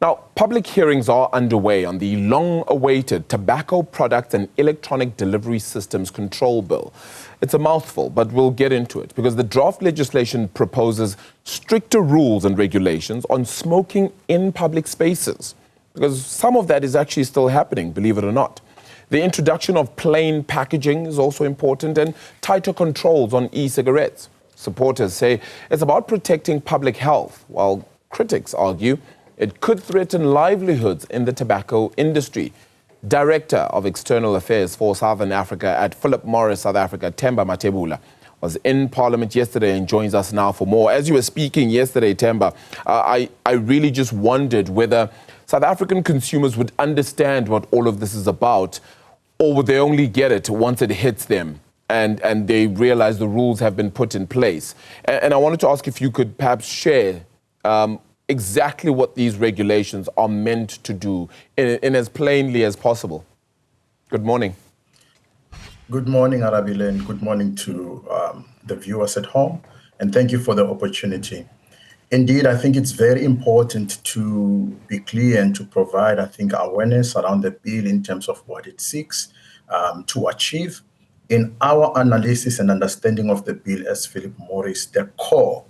Now, public hearings are underway on the long-awaited Tobacco Products and Electronic Delivery Systems Control Bill. It's a mouthful, but we'll get into it because the draft legislation proposes stricter rules and regulations on smoking in public spaces, because some of that is actually still happening, believe it or not. The introduction of plain packaging is also important, and tighter controls on e-cigarettes. Supporters say it's about protecting public health, while critics argue it could threaten livelihoods in the tobacco industry. Director of External Affairs for Southern Africa at Philip Morris South Africa, Themba Mathebula, was in Parliament yesterday and joins us now for more. As you were speaking yesterday, Themba, I really just wondered whether South African consumers would understand what all of this is about, or would they only get it once it hits them and they realize the rules have been put in place. And I wanted to ask if you could perhaps share exactly what these regulations are meant to do in as plainly as possible. Good morning. Good morning, Arabile, and good morning to the viewers at home. And thank you for the opportunity. Indeed, I think it's very important to be clear and to provide, I think, awareness around the bill in terms of what it seeks to achieve. In our analysis and understanding of the bill as Philip Morris, the core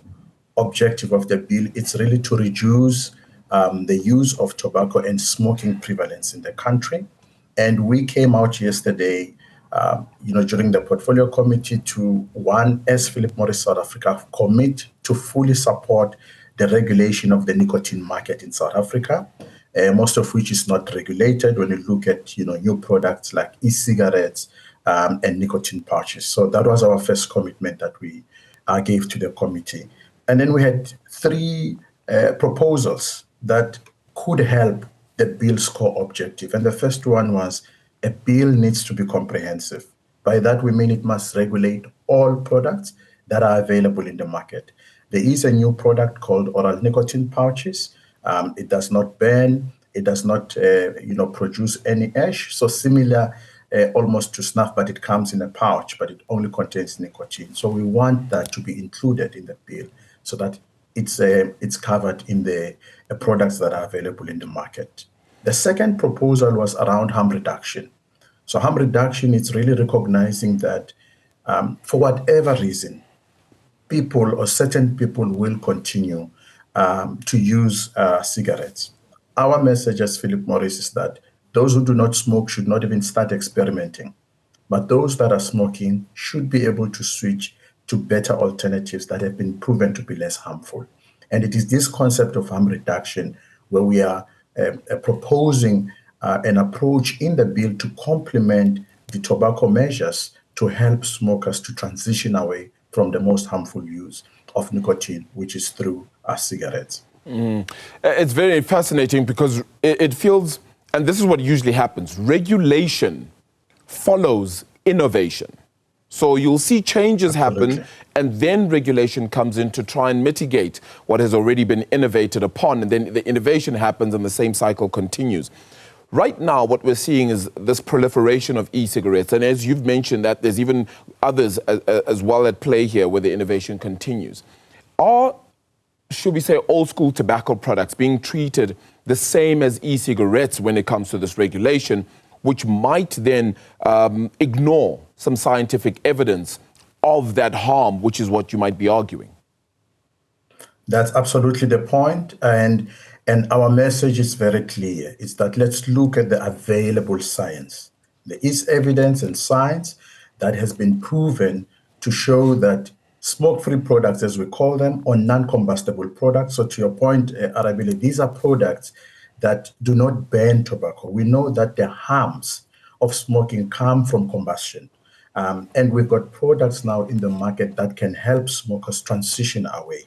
objective of the bill is really to reduce the use of tobacco and smoking prevalence in the country. And we came out yesterday, during the portfolio committee to, one, as Philip Morris South Africa, commit to fully support the regulation of the nicotine market in South Africa, most of which is not regulated when you look at, new products like e-cigarettes and nicotine pouches. So that was our first commitment that we gave to the committee. And then we had three proposals that could help the bill's core objective. And the first one was a bill needs to be comprehensive. By that, we mean it must regulate all products that are available in the market. There is a new product called oral nicotine pouches. It does not burn. It does not, produce any ash. So similar almost to snuff, but it comes in a pouch, but it only contains nicotine. So we want that to be included in the bill so that it's covered in the products that are available in the market. The second proposal was around harm reduction. So harm reduction is really recognizing that for whatever reason, people or certain people will continue to use cigarettes. Our message as Philip Morris is that those who do not smoke should not even start experimenting. But those that are smoking should be able to switch to better alternatives that have been proven to be less harmful. And it is this concept of harm reduction where we are proposing an approach in the bill to complement the tobacco measures to help smokers to transition away from the most harmful use of nicotine, which is through cigarettes. It's very fascinating because it feels, and this is what usually happens, regulation follows innovation. So you'll see changes happen, and then regulation comes in to try and mitigate what has already been innovated upon, and then the innovation happens and the same cycle continues. Right now, what we're seeing is this proliferation of e-cigarettes, and as you've mentioned that there's even others as well at play here where the innovation continues. Are, should we say, old school tobacco products being treated the same as e-cigarettes when it comes to this regulation, which might then ignore some scientific evidence of that harm, which is what you might be arguing? That's absolutely the point. And our message is very clear. It's that let's look at the available science. There is evidence and science that has been proven to show that smoke-free products, as we call them, or non-combustible products. So to your point, Arabile, these are products that do not burn tobacco. We know that the harms of smoking come from combustion. And we've got products now in the market that can help smokers transition away.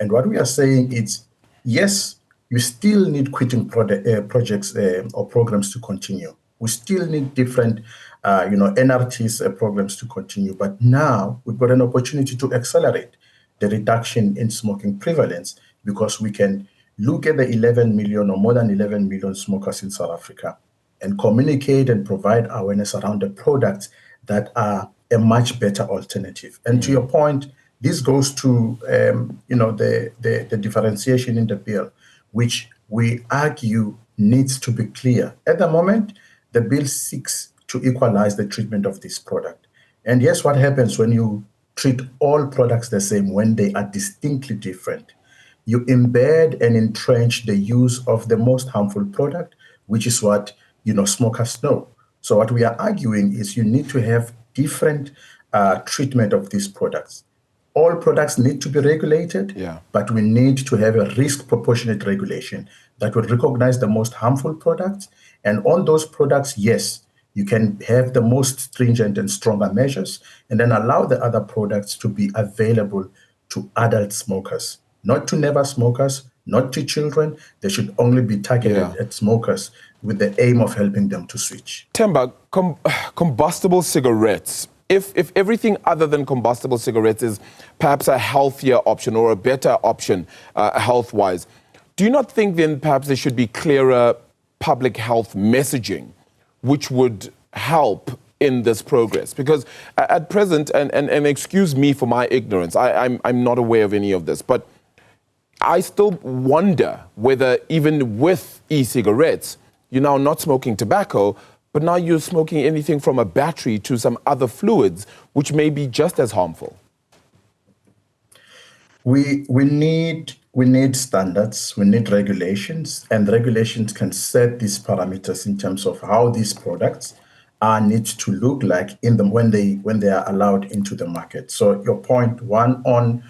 And what we are saying is, yes, you still need quitting projects or programs to continue. We still need different, NRTs programs to continue. But now we've got an opportunity to accelerate the reduction in smoking prevalence because we can look at the 11 million or more than 11 million smokers in South Africa and communicate and provide awareness around the products that are a much better alternative. And to your point, this goes to the differentiation in the bill, which we argue needs to be clear. At the moment, the bill seeks to equalize the treatment of this product. And yes, what happens when you treat all products the same when they are distinctly different? You embed and entrench the use of the most harmful product, which is what smokers know. So what we are arguing is you need to have different treatment of these products. All products need to be regulated, but we need to have a risk proportionate regulation that will recognize the most harmful products. And on those products, yes, you can have the most stringent and stronger measures, and then allow the other products to be available to adult smokers, not to never smokers, not to children. They should only be targeted at smokers with the aim of helping them to switch. Themba, combustible cigarettes, if everything other than combustible cigarettes is perhaps a healthier option or a better option health-wise, do you not think then perhaps there should be clearer public health messaging which would help in this progress? Because at present, and excuse me for my ignorance, I'm not aware of any of this, but I still wonder whether even with e-cigarettes, you're now not smoking tobacco, but now you're smoking anything from a battery to some other fluids, which may be just as harmful. We need standards, we need regulations, and regulations can set these parameters in terms of how these products need to look like when they are allowed into the market. So your point one on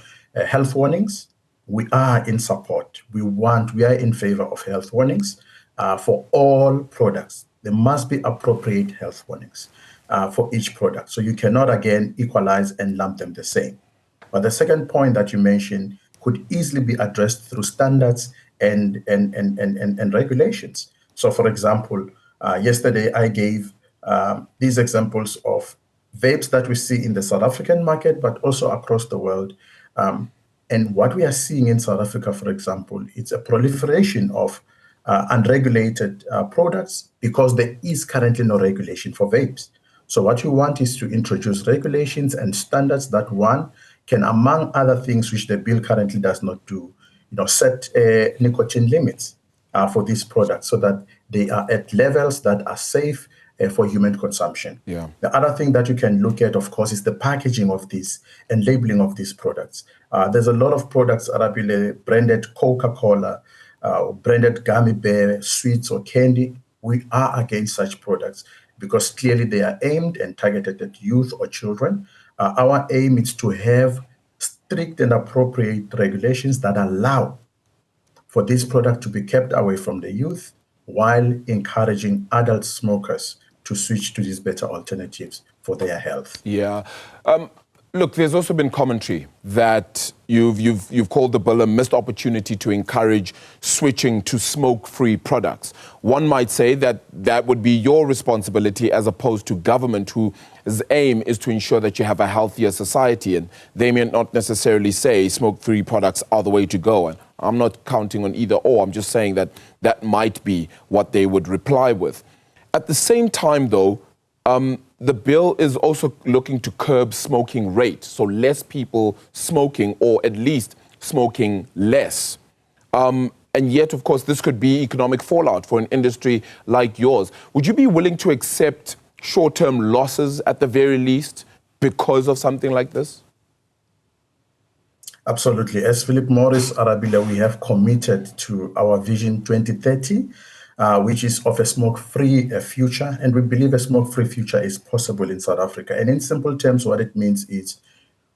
health warnings, we are in support. We are in favor of health warnings for all products. There must be appropriate health warnings for each product. So you cannot, again, equalize and lump them the same. But the second point that you mentioned could easily be addressed through standards and regulations. So, for example, yesterday I gave these examples of vapes that we see in the South African market, but also across the world. And what we are seeing in South Africa, for example, it's a proliferation of unregulated products because there is currently no regulation for vapes. So what you want is to introduce regulations and standards that one can, among other things which the bill currently does not do, set nicotine limits for these products so that they are at levels that are safe for human consumption. Yeah. The other thing that you can look at, of course, is the packaging of these and labeling of these products. There's a lot of products, Arabile, branded Coca-Cola, branded gummy bear, sweets or candy. We are against such products because clearly they are aimed and targeted at youth or children. Our aim is to have strict and appropriate regulations that allow for this product to be kept away from the youth while encouraging adult smokers to switch to these better alternatives for their health. Yeah. Look, there's also been commentary that you've called the bill a missed opportunity to encourage switching to smoke-free products. One might say that that would be your responsibility as opposed to government, whose aim is to ensure that you have a healthier society, and they may not necessarily say smoke-free products are the way to go. And I'm not counting on either or. I'm just saying that that might be what they would reply with. At the same time, though, the bill is also looking to curb smoking rate, so less people smoking, or at least smoking less. And yet, of course, this could be economic fallout for an industry like yours. Would you be willing to accept short-term losses at the very least because of something like this? Absolutely. As Philip Morris Arabila, we have committed to our Vision 2030, which is of a smoke-free future. And we believe a smoke-free future is possible in South Africa. And in simple terms, what it means is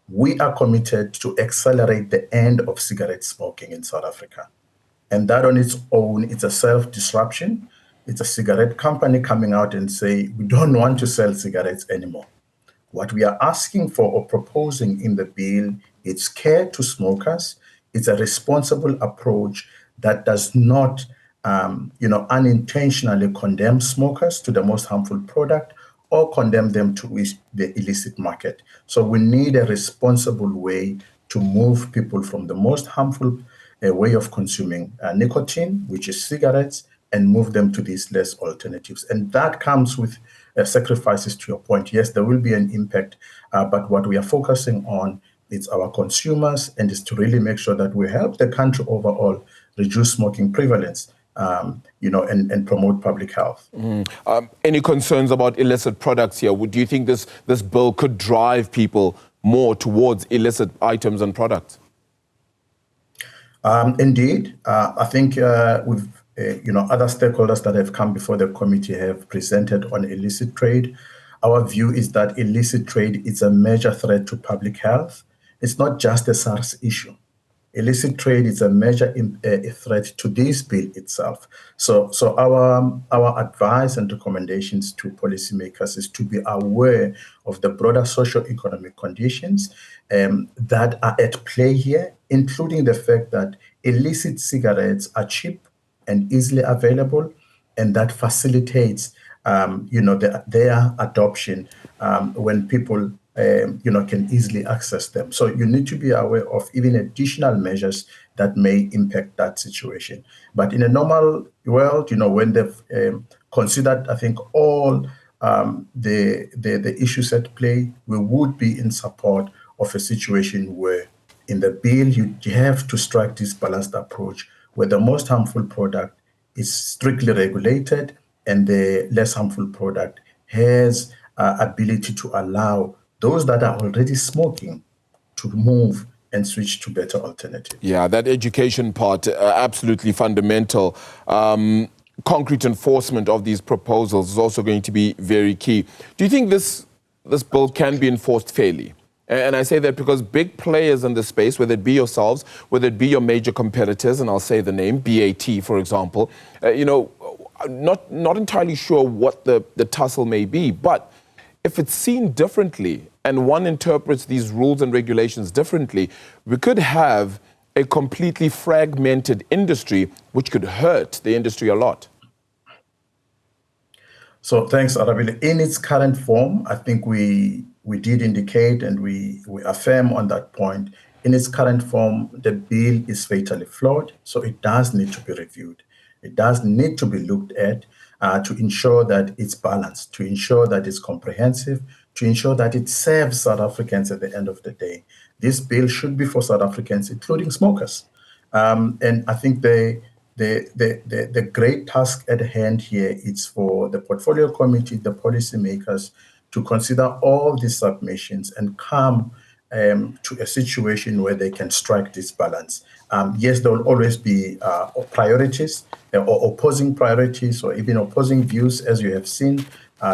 we are committed to accelerate the end of cigarette smoking in South Africa. And that on its own, it's a self-disruption. It's a cigarette company coming out and say, we don't want to sell cigarettes anymore. What we are asking for or proposing in the bill, it's care to smokers. It's a responsible approach that does not unintentionally condemn smokers to the most harmful product or condemn them to the illicit market. So we need a responsible way to move people from the most harmful way of consuming nicotine, which is cigarettes, and move them to these less alternatives. And that comes with sacrifices, to your point. Yes, there will be an impact, but what we are focusing on is our consumers, and is to really make sure that we help the country overall reduce smoking prevalence. and promote public health. Any concerns about illicit products here? Do you think this bill could drive people more towards illicit items and products? Indeed, I think with other stakeholders that have come before the committee have presented on illicit trade. Our view is that illicit trade is a major threat to public health. It's not just a SARS issue. Illicit trade is a major threat to this bill itself. So our advice and recommendations to policymakers is to be aware of the broader socio-economic conditions that are at play here, including the fact that illicit cigarettes are cheap and easily available, and that facilitates their adoption when people can easily access them. So you need to be aware of even additional measures that may impact that situation. But in a normal world, when they've considered, I think, all the issues at play, we would be in support of a situation where in the bill you have to strike this balanced approach where the most harmful product is strictly regulated and the less harmful product has ability to allow those that are already smoking to move and switch to better alternatives. Yeah, that education part, absolutely fundamental. Concrete enforcement of these proposals is also going to be very key. Do you think this bill can be enforced fairly? And I say that because big players in the space, whether it be yourselves, whether it be your major competitors, and I'll say the name, BAT, for example, not entirely sure what the tussle may be, but if it's seen differently and one interprets these rules and regulations differently, we could have a completely fragmented industry, which could hurt the industry a lot. So thanks, Arabile. In its current form, I think we did indicate and we affirm on that point. In its current form, the bill is fatally flawed, so it does need to be reviewed. It does need to be looked at to ensure that it's balanced, to ensure that it's comprehensive, to ensure that it serves South Africans at the end of the day. This bill should be for South Africans, including smokers. And I think the great task at hand here is for the portfolio committee, the policymakers, to consider all these submissions and come to a situation where they can strike this balance. Yes, there will always be priorities or opposing priorities or even opposing views, as you have seen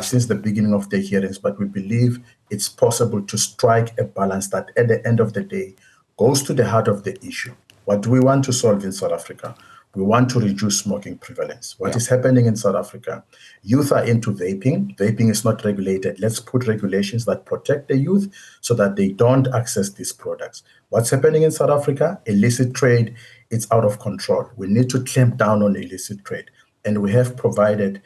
since the beginning of the hearings, but we believe it's possible to strike a balance that at the end of the day goes to the heart of the issue. What do we want to solve in South Africa? We want to reduce smoking prevalence. What is happening in South Africa? Youth are into vaping. Vaping is not regulated. Let's put regulations that protect the youth so that they don't access these products. What's happening in South Africa? Illicit trade, it's out of control. We need to clamp down on illicit trade. And we have provided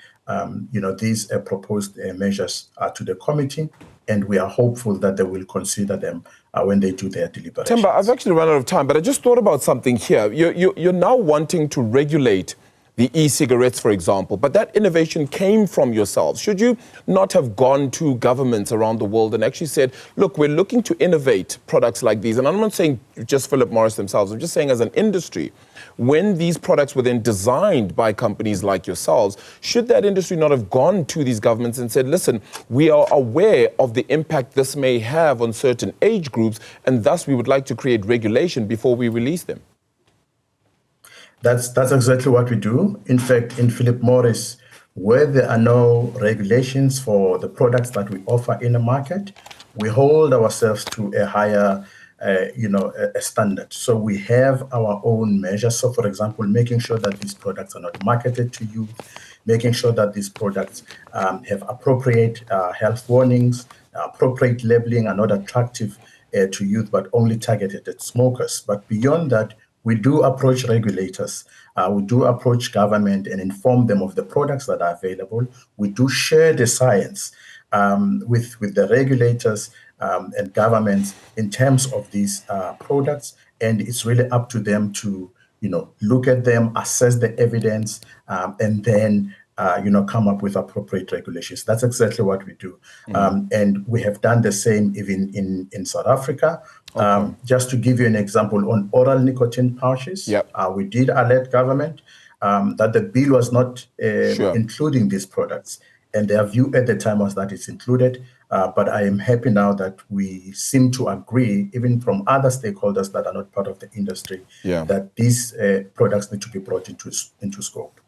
these proposed measures to the committee, and we are hopeful that they will consider them when they do their deliberations. Themba, I've actually run out of time, but I just thought about something here. You're now wanting to regulate the e-cigarettes, for example, but that innovation came from yourselves. Should you not have gone to governments around the world and actually said, look, we're looking to innovate products like these? And I'm not saying just Philip Morris themselves, I'm just saying as an industry, when these products were then designed by companies like yourselves, should that industry not have gone to these governments and said, listen, we are aware of the impact this may have on certain age groups, and thus we would like to create regulation before we release them? That's exactly what we do. In fact, in Philip Morris, where there are no regulations for the products that we offer in the market, we hold ourselves to a higher a standard. So we have our own measures. So, for example, making sure that these products are not marketed to youth, making sure that these products have appropriate health warnings, appropriate labeling, are not attractive to youth, but only targeted at smokers. But beyond that, we do approach regulators, we do approach government and inform them of the products that are available. We do share the science with the regulators and governments in terms of these products, and it's really up to them to look at them, assess the evidence, and then come up with appropriate regulations. That's exactly what we do. And we have done the same even in South Africa. Just to give you an example, on oral nicotine pouches, we did alert government. that the bill was not Sure. including these products. And their view at the time was that it's included. But I am happy now that we seem to agree, even from other stakeholders that are not part of the industry, Yeah. that these products need to be brought into scope.